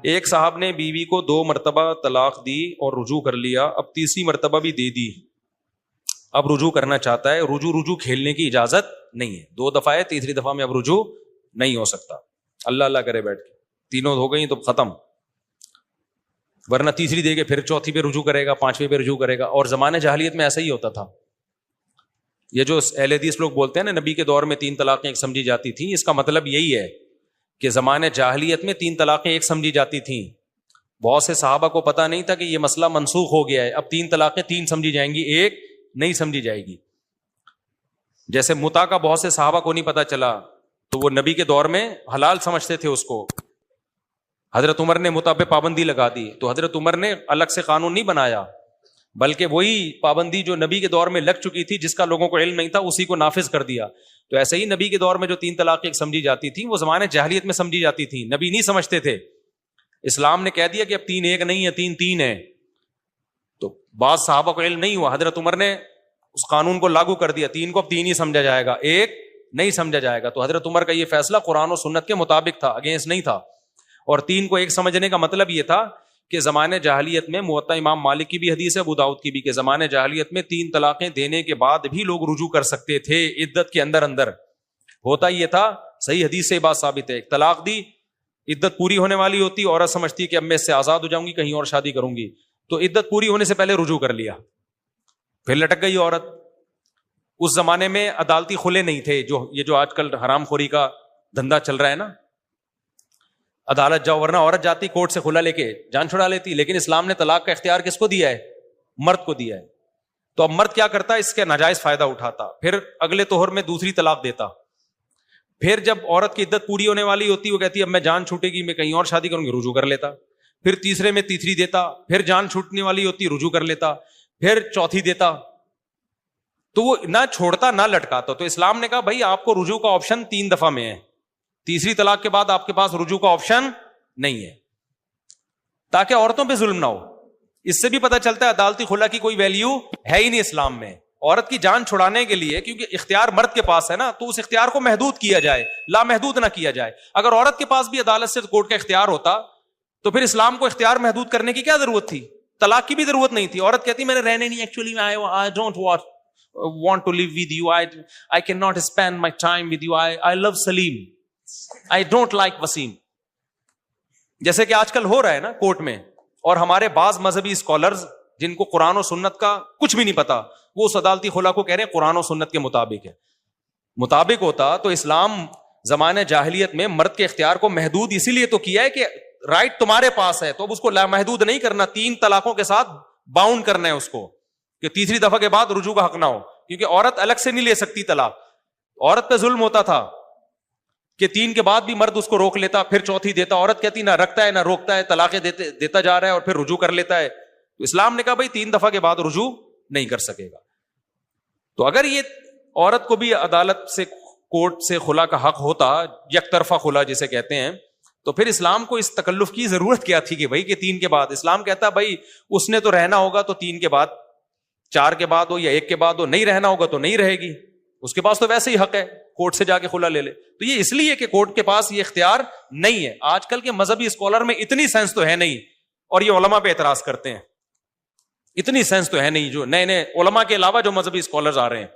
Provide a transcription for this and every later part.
ایک صاحب نے بیوی کو 2 مرتبہ طلاق دی اور رجوع کر لیا، اب تیسری مرتبہ بھی دے دی، اب رجوع کرنا چاہتا ہے۔ رجوع کھیلنے کی اجازت نہیں ہے، 2 دفعہ ہے، تیسری دفعہ میں اب رجوع نہیں ہو سکتا۔ اللہ اللہ کرے بیٹھ کے، تینوں ہو گئی تو ختم، ورنہ تیسری دے کے پھر چوتھی پہ رجوع کرے گا، 5ویں پہ رجوع کرے گا۔ اور زمانے جاہلیت میں ایسا ہی ہوتا تھا۔ یہ جو اہل حدیث لوگ بولتے ہیں نا نبی کے دور میں 3 طلاقیں ایک سمجھی جاتی تھیں، اس کا مطلب یہی ہے کہ زمانے جاہلیت میں 3 طلاقیں ایک سمجھی جاتی تھیں۔ بہت سے صحابہ کو پتہ نہیں تھا کہ یہ مسئلہ منسوخ ہو گیا ہے، اب 3 طلاقیں 3 سمجھی جائیں گی، ایک نہیں سمجھی جائے گی۔ جیسے متع کا بہت سے صحابہ کو نہیں پتہ چلا تو وہ نبی کے دور میں حلال سمجھتے تھے اس کو، حضرت عمر نے متع پہ پابندی لگا دی، تو حضرت عمر نے الگ سے قانون نہیں بنایا، بلکہ وہی پابندی جو نبی کے دور میں لگ چکی تھی، جس کا لوگوں کو علم نہیں تھا، اسی کو نافذ کر دیا۔ تو ایسے ہی نبی کے دور میں جو 3 طلاقیں سمجھی جاتی تھیں وہ زمانے جاہلیت میں سمجھی جاتی تھیں، نبی نہیں سمجھتے تھے۔ اسلام نے کہہ دیا کہ اب 3 ایک نہیں ہے، 3 3 ہے، تو بعض صحابہ کو علم نہیں ہوا، حضرت عمر نے اس قانون کو لاگو کر دیا، 3 کو اب 3 ہی سمجھا جائے گا، ایک نہیں سمجھا جائے گا۔ تو حضرت عمر کا یہ فیصلہ قرآن و سنت کے مطابق تھا، اگینسٹ نہیں تھا۔ اور 3 کو ایک سمجھنے کا مطلب یہ تھا کہ زمانے جاہلیت میں، موطا امام مالک کی بھی حدیث ہے، ابو داؤد کی بھی، کہ زمانے جاہلیت میں 3 طلاقیں دینے کے بعد بھی لوگ رجوع کر سکتے تھے عدت کے اندر۔ ہوتا یہ تھا، صحیح حدیث سے یہ بات ثابت ہے، ایک طلاق دی، عدت پوری ہونے والی ہوتی، عورت سمجھتی کہ اب میں اس سے آزاد ہو جاؤں گی، کہیں اور شادی کروں گی، تو عدت پوری ہونے سے پہلے رجوع کر لیا، پھر لٹک گئی عورت۔ اس زمانے میں عدالتی خلے نہیں تھے، جو آج کل حرام خوری کا دھندا چل رہا ہے نا، عدالت جاؤ، ورنہ عورت جاتی کورٹ سے خلا لے کے جان چھڑا لیتی۔ لیکن اسلام نے طلاق کا اختیار کس کو دیا ہے؟ مرد کو دیا ہے۔ تو اب مرد کیا کرتا ہے؟ اس کے ناجائز فائدہ اٹھاتا، پھر اگلے طہر میں دوسری طلاق دیتا، پھر جب عورت کی عدت پوری ہونے والی ہوتی وہ کہتی اب میں جان چھوٹے گی، میں کہیں اور شادی کروں گی، رجوع کر لیتا، پھر تیسرے میں تیسری دیتا، پھر جان چھوٹنے والی ہوتی رجوع کر لیتا، پھر چوتھی دیتا، تو وہ نہ چھوڑتا نہ لٹکاتا۔ تو اسلام نے کہا بھائی آپ کو رجوع کا آپشن 3 دفعہ میں ہے، تیسری طلاق کے بعد آپ کے پاس رجوع کا آپشن نہیں ہے، تاکہ عورتوں پہ ظلم نہ ہو۔ اس سے بھی پتہ چلتا ہے عدالتی خلا کی کوئی ویلیو ہے ہی نہیں اسلام میں۔ عورت کی جان چھڑانے کے لیے، کیونکہ اختیار مرد کے پاس ہے نا، تو اس اختیار کو محدود کیا جائے، لامحدود نہ کیا جائے۔ اگر عورت کے پاس بھی عدالت سے کورٹ کا اختیار ہوتا تو پھر اسلام کو اختیار محدود کرنے کی کیا ضرورت تھی؟ طلاق کی بھی ضرورت نہیں تھی۔ عورت کہتی میں نے رہنے نہیں، actually I don't want to live with you, I cannot spend my time with you, I love Salim, I don't like Wasim، جیسے کہ آج کل ہو رہا ہے نا کورٹ میں۔ اور ہمارے بعض مذہبی اسکالرز جن کو قرآن و سنت کا کچھ بھی نہیں پتا، وہ اس عدالتی خلا کو کہہ رہے ہیں قرآن و سنت کے مطابق ہے۔ مطابق ہوتا تو اسلام زمانے جاہلیت میں مرد کے اختیار کو محدود اسی لیے تو کیا ہے کہ رائٹ تمہارے پاس ہے، تو اب اس کو لامحدود نہیں کرنا، 3 طلاقوں کے ساتھ باؤنڈ کرنا ہے اس کو، کہ تیسری دفعہ کے بعد رجوع کا حق نہ ہو، کیونکہ عورت الگ سے نہیں لے سکتی طلاق۔ عورت پہ ظلم ہوتا تھا کہ 3 کے بعد بھی مرد اس کو روک لیتا، پھر چوتھی دیتا، عورت کہتی نہ رکھتا ہے نہ روکتا ہے، طلاقیں دیتا جا رہا ہے اور پھر رجوع کر لیتا ہے۔ تو اسلام نے کہا بھائی 3 دفعہ کے بعد رجوع نہیں کر سکے گا۔ تو اگر یہ عورت کو بھی عدالت سے، کورٹ سے خلا کا حق ہوتا، یک طرفہ خلا جسے کہتے ہیں، تو پھر اسلام کو اس تکلف کی ضرورت کیا تھی کہ بھائی کہ 3 کے بعد؟ اسلام کہتا بھائی اس نے تو رہنا ہوگا تو 3 کے بعد، 4 کے بعد ہو یا 1 کے بعد ہو، نہیں رہنا ہوگا تو نہیں رہے گی، اس کے پاس تو ویسے ہی حق ہے کورٹ سے جا کے خلا لے لے۔ تو یہ اس لیے کہ کورٹ کے پاس یہ اختیار نہیں ہے۔ آج کل کے مذہبی اسکالر میں اتنی سینس تو ہے نہیں، اور یہ علماء پہ اعتراض کرتے ہیں، اتنی سینس تو ہے نہیں، جو نئے نئے علماء کے علاوہ جو مذہبی اسکالرز آ رہے ہیں۔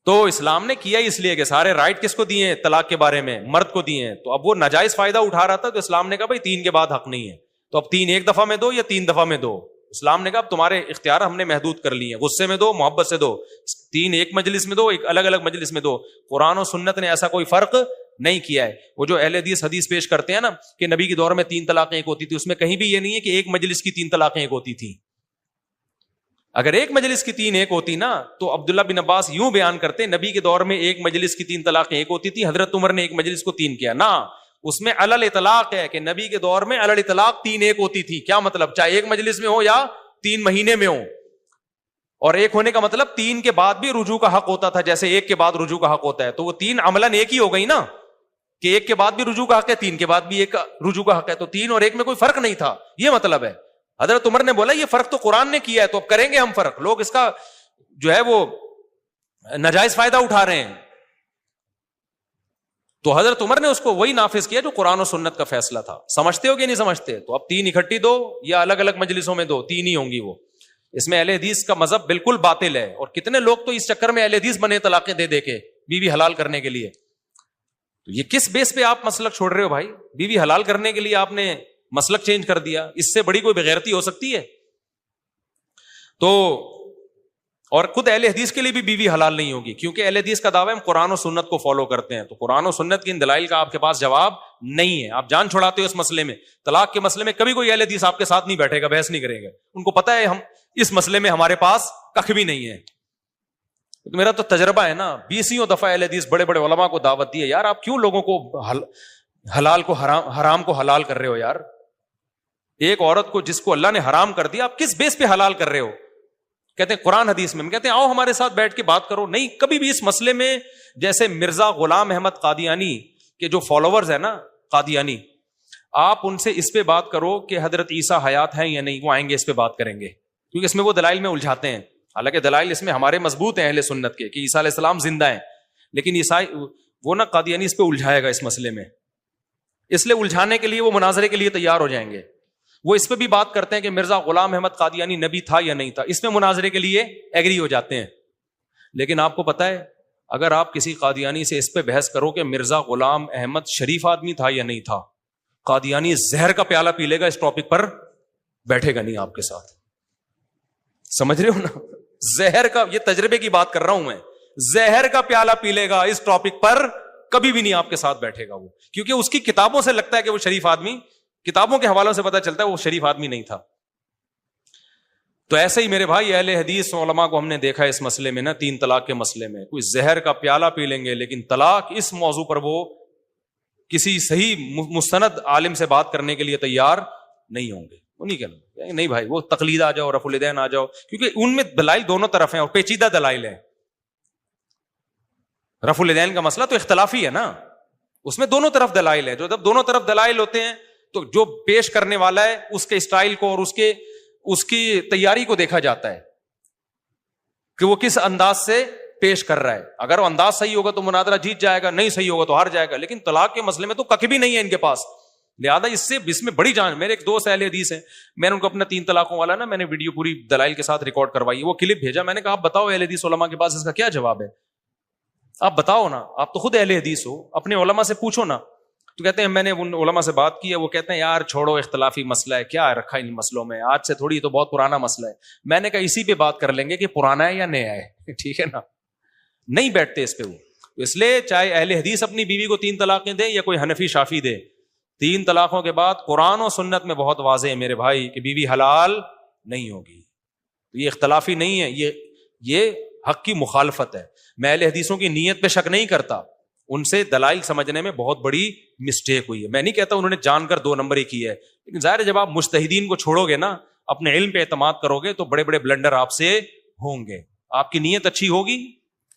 تو اسلام نے کیا اس لیے کہ سارے رائٹ کس کو دیے ہیں طلاق کے بارے میں؟ مرد کو دیے ہیں۔ تو اب وہ ناجائز فائدہ اٹھا رہا تھا، تو اسلام نے کہا بھائی 3 کے بعد حق نہیں ہے، تو اب 3 ایک دفعہ میں دو یا 3 دفعہ میں دو۔ اسلام نے کہا اب تمہارے اختیار ہم نے محدود کر لیے ہیں، غصے میں دو، محبت سے دو، 3 ایک مجلس میں دو، ایک الگ الگ مجلس میں دو۔ قرآن و سنت نے ایسا کوئی فرق نہیں کیا ہے۔ وہ جو اہل حدیث پیش کرتے ہیں نا کہ نبی کے دور میں 3 طلاقیں ایک ہوتی تھی، اس میں کہیں بھی یہ نہیں ہے کہ ایک مجلس کی 3 طلاقیں ایک ہوتی تھی۔ اگر ایک مجلس کی 3 ایک ہوتی نا، تو عبداللہ بن عباس یوں بیان کرتے نبی کے دور میں ایک مجلس کی 3 طلاقیں ایک ہوتی تھی، حضرت عمر نے ایک مجلس کو 3 کیا نا۔ اس میں علل اطلاق ہے کہ نبی کے دور میں علل اطلاق 3 ایک ہوتی تھی۔ کیا مطلب؟ چاہے ایک مجلس میں ہو یا 3 مہینے میں ہو۔ اور ایک ہونے کا مطلب 3 کے بعد بھی رجوع کا حق ہوتا تھا، جیسے 1 کے بعد رجوع کا حق ہوتا ہے۔ تو وہ 3 عملاً ایک ہی ہو گئی نا، کہ 1 کے بعد بھی رجوع کا حق ہے، 3 کے بعد بھی ایک رجوع کا حق ہے، تو 3 اور 1 میں کوئی فرق نہیں تھا، یہ مطلب ہے۔ حضرت عمر نے بولا یہ فرق تو قرآن نے کیا ہے، تو اب کریں گے ہم فرق۔ لوگ اس کا جو ہے وہ ناجائز فائدہ اٹھا رہے ہیں۔ تو حضرت عمر نے اس کو وہی نافذ کیا جو قرآن و سنت کا فیصلہ تھا. سمجھتے ہو کہ نہیں سمجھتے؟ تو اب 3 اکٹھی دو یا الگ الگ مجلسوں میں دو, 3 ہی ہوں گی وہ. اس میں اہل حدیث کا مذہب بالکل باطل ہے, اور کتنے لوگ تو اس چکر میں اہل حدیث بنے طلاقیں دے دے کے بیوی حلال کرنے کے لیے. تو یہ کس بیس پہ آپ مسلک چھوڑ رہے ہو بھائی؟ بیوی حلال کرنے کے لیے آپ نے مسلک چینج کر دیا, اس سے بڑی کوئی بغیرتی ہو سکتی ہے؟ تو اور خود اہل حدیث کے لیے بھی بیوی حلال نہیں ہوگی, کیونکہ اہل حدیث کا دعویٰ ہے ہم قرآن و سنت کو فالو کرتے ہیں. تو قرآن و سنت کی ان دلائل کا آپ کے پاس جواب نہیں ہے, آپ جان چھڑاتے ہو اس مسئلے میں. طلاق کے مسئلے میں کبھی کوئی اہل حدیث آپ کے ساتھ نہیں بیٹھے گا, بحث نہیں کرے گا. ان کو پتا ہے ہم اس مسئلے میں ہمارے پاس کخ بھی نہیں ہے. تو میرا تو تجربہ ہے نا, 20 دفعہ اہل حدیث بڑے بڑے علماء کو دعوت دی ہے, یار آپ کیوں لوگوں کو حلال کو حرام کو حلال کر رہے ہو یار؟ ایک عورت کو جس کو اللہ نے حرام کر دیا آپ کس بیس پہ حلال کر رہے ہو؟ کہتے ہیں قرآن حدیث میں. ہم کہتے ہیں آؤ ہمارے ساتھ بیٹھ کے بات کرو. نہیں, کبھی بھی اس مسئلے میں جیسے مرزا غلام احمد قادیانی کے جو فالوورز ہیں نا قادیانی, آپ ان سے اس پہ بات کرو کہ حضرت عیسیٰ حیات ہیں یا نہیں, وہ آئیں گے اس پہ بات کریں گے, کیونکہ اس میں وہ دلائل میں الجھاتے ہیں. حالانکہ دلائل اس میں ہمارے مضبوط ہیں اہل سنت کے کہ عیسیٰ علیہ السلام زندہ ہیں, لیکن عیسائی وہ نا قادیانی اس پہ الجھائے گا اس مسئلے میں. اس لیے الجھانے کے لیے وہ مناظرے کے لیے تیار ہو جائیں گے. وہ اس پہ بھی بات کرتے ہیں کہ مرزا غلام احمد قادیانی نبی تھا یا نہیں تھا, اس میں مناظرے کے لیے ایگری ہو جاتے ہیں. لیکن آپ کو پتا ہے اگر آپ کسی قادیانی سے اس پہ بحث کرو کہ مرزا غلام احمد شریف آدمی تھا یا نہیں تھا, قادیانی زہر کا پیالہ پی لے گا, اس ٹاپک پر بیٹھے گا نہیں آپ کے ساتھ. سمجھ رہے ہو نا؟ زہر کا, یہ تجربے کی بات کر رہا ہوں میں, زہر کا پیالہ پی لے گا, اس ٹاپک پر کبھی بھی نہیں آپ کے ساتھ بیٹھے گا وہ, کیونکہ اس کی کتابوں سے لگتا ہے کہ وہ شریف آدمی, کتابوں کے حوالوں سے پتا چلتا ہے وہ شریف آدمی نہیں تھا. تو ایسے ہی میرے بھائی اہل حدیث علماء کو ہم نے دیکھا اس مسئلے میں نا, 3 طلاق کے مسئلے میں کوئی زہر کا پیالہ پی لیں گے, لیکن طلاق اس موضوع پر وہ کسی صحیح مستند عالم سے بات کرنے کے لیے تیار نہیں ہوں گے. وہ نہیں کہنا نہیں بھائی وہ تقلید آ جاؤ, رفع الیدین آ جاؤ, کیونکہ ان میں دلائل دونوں طرف ہیں اور پیچیدہ دلائل ہیں. رفع الیدین کا مسئلہ تو اختلافی ہے نا, اس میں دونوں طرف دلائل ہے. جو جب دونوں طرف دلائل ہوتے ہیں تو جو پیش کرنے والا ہے اس کے اسٹائل کو اور اس کی تیاری کو دیکھا جاتا ہے کہ وہ کس انداز سے پیش کر رہا ہے. اگر وہ انداز صحیح ہوگا تو مناظرہ جیت جائے گا, نہیں صحیح ہوگا تو ہار جائے گا. لیکن طلاق کے مسئلے میں تو کخ بھی نہیں ہے ان کے پاس, لہٰذا اس میں بڑی جان. میرے ایک دوست اہل حدیث ہیں, میں نے ان کو اپنا 3 طلاقوں والا نا میں نے ویڈیو پوری دلائل کے ساتھ ریکارڈ کروائی, وہ کلپ بھیجا. میں نے کہا آپ بتاؤ اہل حدیث علماء کے پاس اس کا کیا جواب ہے, آپ بتاؤ نا, آپ تو خود اہل حدیث ہو, اپنے علماء سے پوچھو نا. تو کہتے ہیں میں نے ان علماء سے بات کی ہے, وہ کہتے ہیں یار چھوڑو اختلافی مسئلہ ہے, کیا رکھا ان مسئلوں میں, آج سے تھوڑی, تو بہت پرانا مسئلہ ہے. میں نے کہا اسی پہ بات کر لیں گے کہ پرانا ہے یا نیا ہے, ٹھیک ہے نا. نہیں بیٹھتے اس پہ وہ. اس لیے چاہے اہل حدیث اپنی بیوی کو 3 طلاقیں دے یا کوئی حنفی شافی دے, 3 طلاقوں کے بعد قرآن و سنت میں بہت واضح ہے میرے بھائی کہ بیوی حلال نہیں ہوگی. یہ اختلافی نہیں ہے, یہ حق کی مخالفت ہے. میں اہل حدیثوں کی نیت پہ شک نہیں کرتا, ان سے دلائل سمجھنے میں بہت بڑی مسٹیک ہوئی ہے. میں نہیں کہتا انہوں نے جان کر 2 نمبر ہی کی ہے, لیکن ظاہر ہے جب آپ مجتہدین کو چھوڑو گے نا, اپنے علم پہ اعتماد کرو گے تو بڑے بڑے بلنڈر آپ سے ہوں گے. آپ کی نیت اچھی ہوگی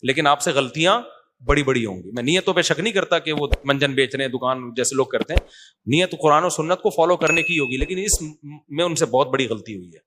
لیکن آپ سے غلطیاں بڑی بڑی ہوں گی. میں نیتوں پہ شک نہیں کرتا کہ وہ منجن بیچ رہے ہیں دکان جیسے لوگ کرتے ہیں, نیت قرآن و سنت کو فالو کرنے کی ہوگی, لیکن اس میں ان سے بہت بڑی غلطی ہوئی ہے.